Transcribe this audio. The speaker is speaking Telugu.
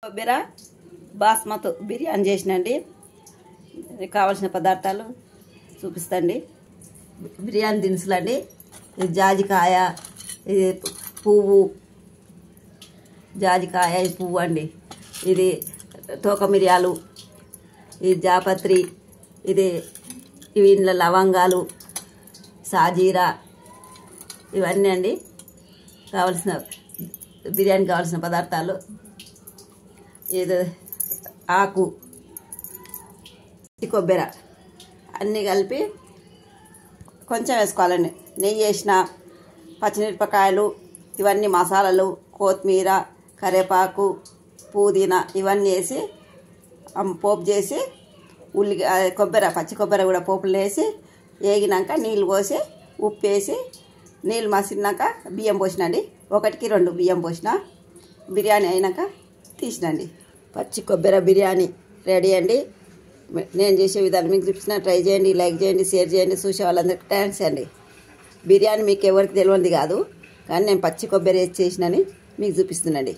కొబ్బరి బాస్మతి బిర్యానీ చేసినండి. కావాల్సిన పదార్థాలు చూపిస్తండి. బిర్యానీ దినుసులండి. ఇది జాజికాయ, ఇది పువ్వు, జాజికాయ ఇది పువ్వు అండి. ఇది తోక మిరియాలు, ఇది జాపత్రి, ఇది ఇవి ఇందులో లవంగాలు, సాజీరా, ఇవన్నీ అండి కావాల్సిన బిర్యానీ కావాల్సిన పదార్థాలు. ఇది ఆకు, కొబ్బరి అన్నీ కలిపి కొంచెం వేసుకోవాలండి. నెయ్యి వేసిన, పచ్చిమిరపకాయలు, ఇవన్నీ మసాలాలు, కొత్తిమీర, కరివేపాకు, పుదీనా ఇవన్నీ వేసి పోపు చేసి కొబ్బరి, పచ్చి కొబ్బరి కూడా పోపులు వేసి వేగినాక నీళ్ళు పోసి ఉప్పు వేసి నీళ్ళు మసిలినాక బియ్యం పోసినండి. 1కి 2 బియ్యం పోసిన. బిర్యానీ అయినాక తీసినండి. పచ్చి కొబ్బరి బిర్యానీ రెడీ అండి. నేను చేసే విధానం మీకు చూపించిన. ట్రై చేయండి, లైక్ చేయండి, షేర్ చేయండి. చూసే వాళ్ళందరికీ థ్యాంక్స్ అండి. బిర్యానీ మీకు ఎవరికి తెలియదు కాదు, కానీ నేను పచ్చి కొబ్బరి వేసి చేసినని మీకు చూపిస్తున్నాండి.